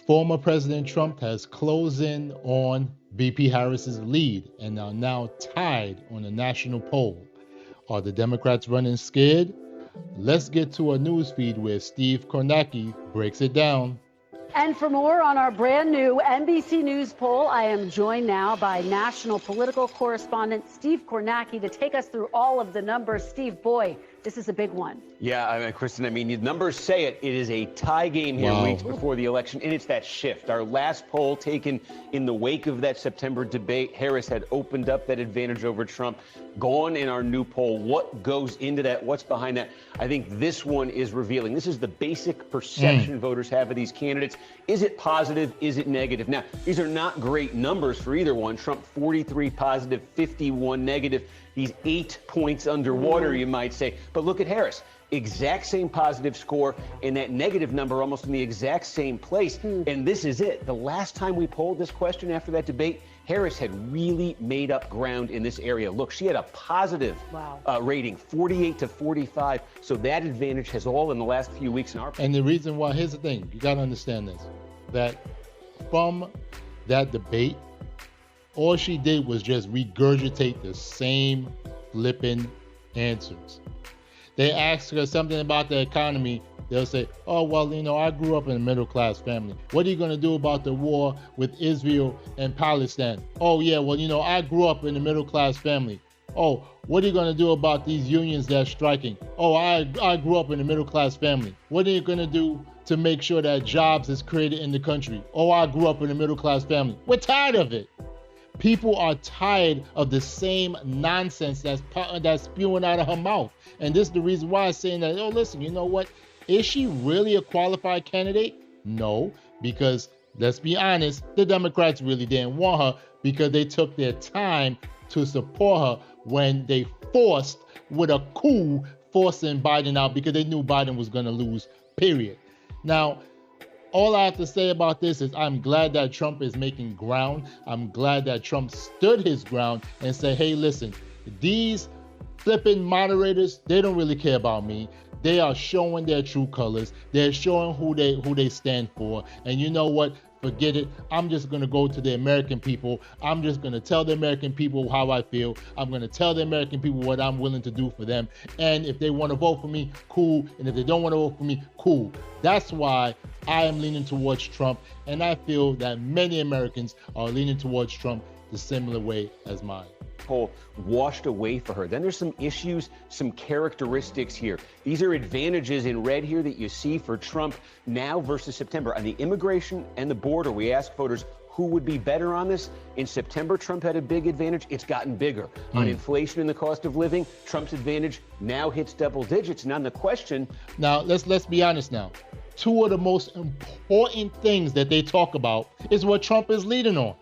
Former President Trump has closed in on VP Harris's lead and are now tied on the national poll. Are the Democrats running scared? Let's get to a news feed where Steve Kornacki breaks it down. And for more on our brand new NBC News poll, I am joined now by national political correspondent Steve Kornacki to take us through all of the numbers. Steve, boy, this is a big one. Yeah, Kristen, the numbers say it. It is a tie game here weeks before the election, and it's that shift. Our last poll taken in the wake of that September debate, Harris had opened up that advantage over Trump. Gone in our new poll. What goes into that? What's behind that? I think this one is revealing. This is the basic perception voters have of these candidates. Is it positive? Is it negative? Now, these are not great numbers for either one. Trump 43 positive, 51 negative. He's 8 points underwater, you might say. But look at Harris. Exact same positive score and that negative number almost in the exact same place. And this is it. The last time we polled this question after that debate, Harris had really made up ground in this area. Look, she had a positive rating, 48 to 45. So that advantage has all in the last few weeks in our. And the reason why, here's the thing, you got to understand this, that from that debate, all she did was just regurgitate the same flipping answers. They ask her something about the economy. They'll say, oh, well, I grew up in a middle-class family. What are you going to do about the war with Israel and Palestine? Oh, yeah, well, I grew up in a middle-class family. Oh, what are you going to do about these unions that are striking? Oh, I grew up in a middle-class family. What are you going to do to make sure that jobs is created in the country? Oh, I grew up in a middle-class family. We're tired of it. People are tired of the same nonsense that's spewing out of her mouth. And this is the reason why I'm saying that, oh, listen, you know what? Is she really a qualified candidate? No, because let's be honest, the Democrats really didn't want her because they took their time to support her when they forced, with a coup, forcing Biden out because they knew Biden was going to lose, period. Now, all I have to say about this is I'm glad that Trump is making ground. I'm glad that Trump stood his ground and said, hey, listen, these flipping moderators, they don't really care about me. They are showing their true colors. They're showing who they stand for. And you know what? Forget it. I'm just going to go to the American people. I'm just going to tell the American people how I feel. I'm going to tell the American people what I'm willing to do for them. And if they want to vote for me, cool. And if they don't want to vote for me, cool. That's why I am leaning towards Trump. And I feel that many Americans are leaning towards Trump the similar way as mine. Poll washed away for her. Then there's some issues, some characteristics here. These are advantages in red here that you see for Trump now versus September. On the immigration and the border, we ask voters who would be better on this. In September, Trump had a big advantage. It's gotten bigger. On inflation and the cost of living, Trump's advantage now hits double digits. And on the question. Now, let's be honest now. Two of the most important things that they talk about is what Trump is leading on.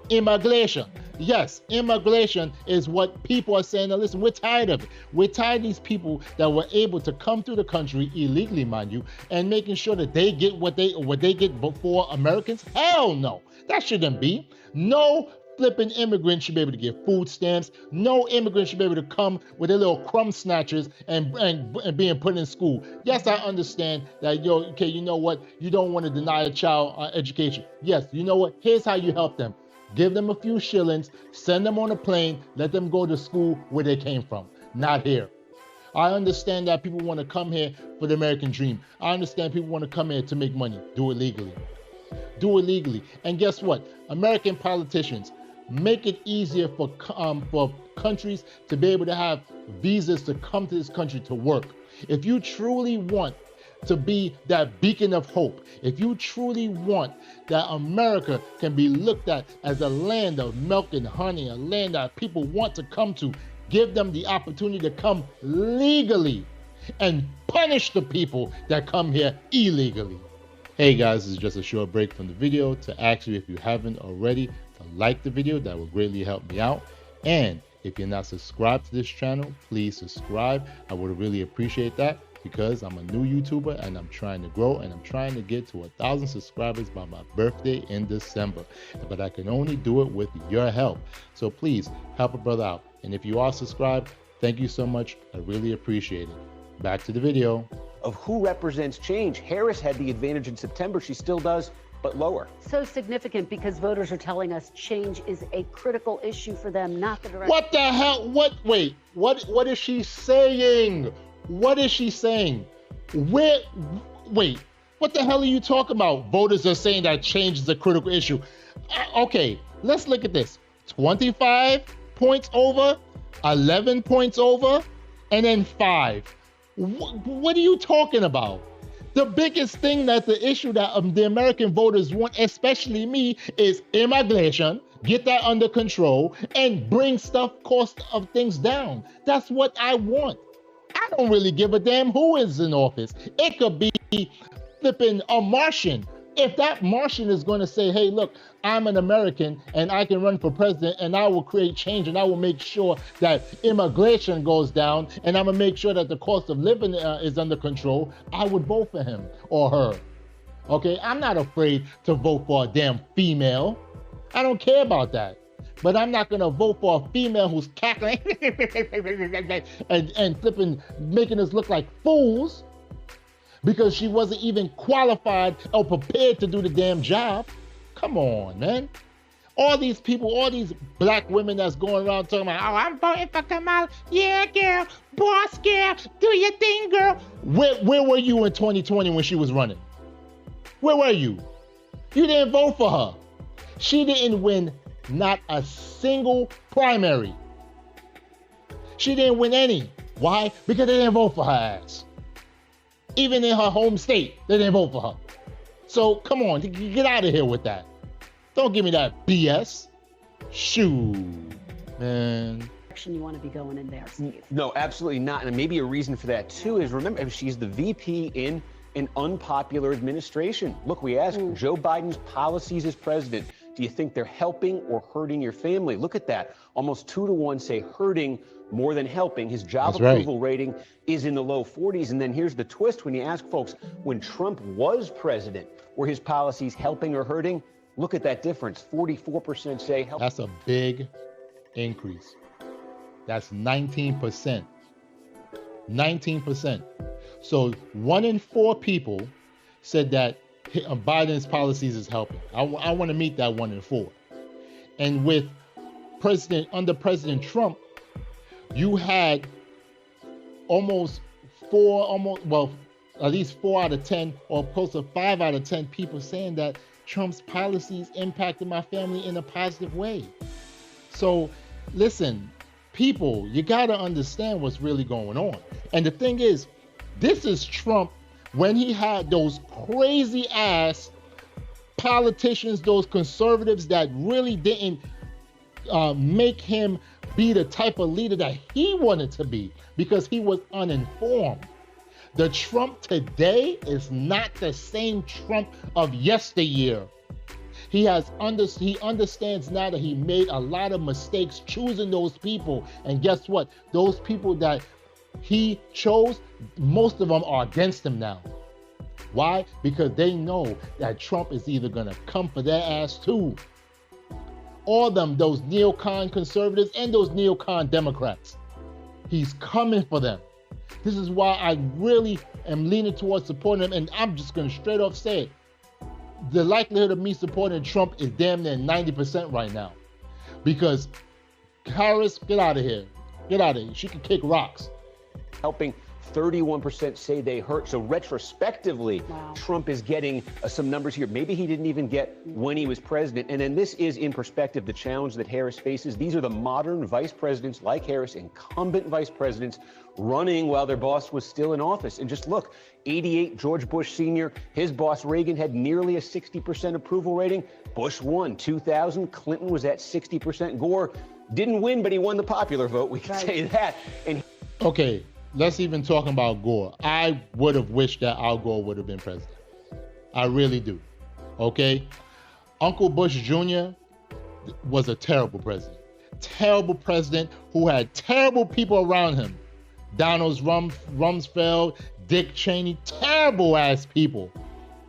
Immigration. Yes, immigration is what people are saying. Now listen, we're tired of it. We're tired of these people that were able to come through the country illegally, mind you, and making sure that they get what they get before Americans. Hell no, that shouldn't be. No flipping immigrant should be able to get food stamps. No immigrant should be able to come with their little crumb snatchers and being put in school. Yes, I understand that, you know what? You don't want to deny a child education. Yes, you know what? Here's how you help them. Give them a few shillings, send them on a plane, let them go to school where they came from, not here. I understand that people want to come here for the American dream. I understand people want to come here to make money. Do it legally. Do it legally. And guess what? American politicians, make it easier for countries to be able to have visas to come to this country to work. If you truly want to be that beacon of hope, if you truly want that America can be looked at as a land of milk and honey, a land that people want to come to, give them the opportunity to come legally and punish the people that come here illegally. Hey guys, this is just a short break from the video to ask you, if you haven't already, to like the video. That will greatly help me out. And if you're not subscribed to this channel, please subscribe. I would really appreciate that, because I'm a new YouTuber and I'm trying to grow and I'm trying to get to 1,000 subscribers by my birthday in December. But I can only do it with your help. So please help a brother out. And if you are subscribed, thank you so much. I really appreciate it. Back to the video. Of who represents change. Harris had the advantage in September. She still does. but lower. So significant because voters are telling us change is a critical issue for them, not the direction. What the hell? Wait, what is she saying? What is she saying? Wait, what the hell are you talking about? Voters are saying that change is a critical issue. Okay, let's look at this. 25 points over, 11 points over, and then 5. What are you talking about? The biggest thing that the issue that the American voters want, especially me, is immigration, get that under control, and bring cost of things down. That's what I want. I don't really give a damn who is in office. It could be flipping a Martian. If that Martian is going to say, hey, look, I'm an American and I can run for president and I will create change and I will make sure that immigration goes down and I'm going to make sure that the cost of living is under control, I would vote for him or her. Okay, I'm not afraid to vote for a damn female. I don't care about that. But I'm not going to vote for a female who's cackling and flipping, making us look like fools, because she wasn't even qualified or prepared to do the damn job. Come on, man. All these people, all these black women that's going around talking about, oh, I'm voting for Kamala. Yeah, girl. Boss, girl. Do your thing, girl. Where were you in 2020 when she was running? Where were you? You didn't vote for her. She didn't win not a single primary. She didn't win any. Why? Because they didn't vote for her ass. Even in her home state, they didn't vote for her. So come on, get out of here with that. Don't give me that BS. Shoo, man. You want to be going in there, Steve? No, absolutely not. And maybe a reason for that too is, remember, she's the VP in an unpopular administration. Look, we asked Joe Biden's policies as president, do you think they're helping or hurting your family? Look at that. Almost 2-to-1 say hurting more than helping. His job approval rating is in the low 40s. And then here's the twist. When you ask folks, when Trump was president, were his policies helping or hurting? Look at that difference. 44% say help. That's a big increase. That's 19%. 19%. So 1 in 4 people said that Biden's policies is helping. I want to meet that 1 in 4. And with under President Trump, you had at least 4 out of 10 or close to 5 out of 10 people saying that Trump's policies impacted my family in a positive way. So listen, people, you got to understand what's really going on. And the thing is, this is Trump when he had those crazy ass politicians, those conservatives that really didn't make him be the type of leader that he wanted to be because he was uninformed. The Trump today is not the same Trump of yesteryear. He understands now that he made a lot of mistakes choosing those people. And guess what? Those people that he chose, most of them are against him now. Why? Because they know that Trump is either going to come for their ass too. All them, those neocon conservatives and those neocon Democrats. He's coming for them. This is why I really am leaning towards supporting him. And I'm just going to straight off say it. The likelihood of me supporting Trump is damn near 90% right now. Because Harris, get out of here. Get out of here. She can kick rocks. Helping. 31% say they hurt. So retrospectively, Trump is getting some numbers here. Maybe he didn't even get when he was president. And then this is, in perspective, the challenge that Harris faces. These are the modern vice presidents like Harris, incumbent vice presidents, running while their boss was still in office. And just look, 88, George Bush Sr., his boss Reagan had nearly a 60% approval rating. Bush won. 2000, Clinton was at 60%. Gore didn't win, but he won the popular vote. We can say that. And okay. Let's even talk about Gore. I would have wished that Al Gore would have been president. I really do. Okay? Uncle Bush Jr. was a terrible president. Terrible president who had terrible people around him. Donald Rumsfeld, Dick Cheney, terrible ass people.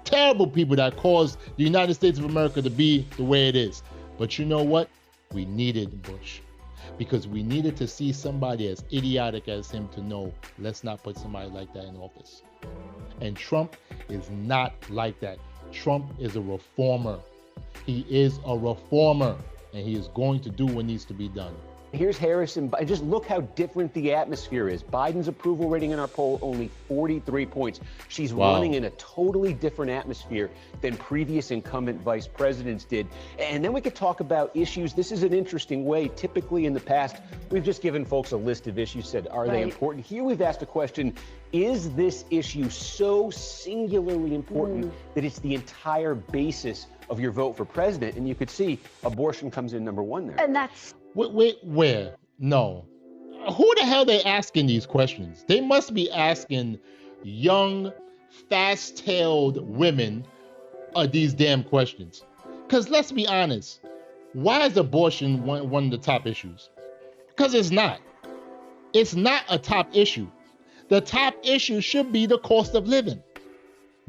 Terrible people that caused the United States of America to be the way it is. But you know what? We needed Bush. Because we needed to see somebody as idiotic as him to know, let's not put somebody like that in office. And Trump is not like that. Trump is a reformer. He is a reformer, and he is going to do what needs to be done. Here's Harris, and just look how different the atmosphere is. Biden's approval rating in our poll, only 43 points. She's running in a totally different atmosphere than previous incumbent vice presidents did. And then we could talk about issues. This is an interesting way. Typically in the past, we've just given folks a list of issues, said, are they important? Here we've asked a question, is this issue so singularly important that it's the entire basis of your vote for president? And you could see abortion comes in number one there. And that's... Wait, where? No. Who the hell they asking these questions? They must be asking young, fast-tailed women these damn questions. Because let's be honest, why is abortion one of the top issues? Because it's not. It's not a top issue. The top issue should be the cost of living.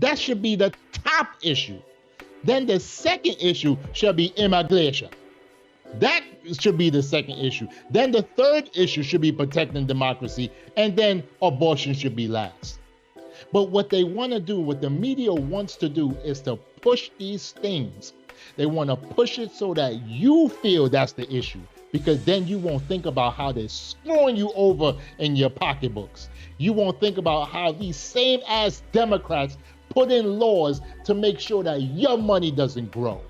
That should be the top issue. Then the second issue should be immigration. That should be the second issue. Then the third issue should be protecting democracy, and then abortion should be last. But what they want to do, what the media wants to do, is to push these things. They want to push it so that you feel that's the issue, because then you won't think about how they're screwing you over in your pocketbooks. You won't think about how these same ass Democrats put in laws to make sure that your money doesn't grow.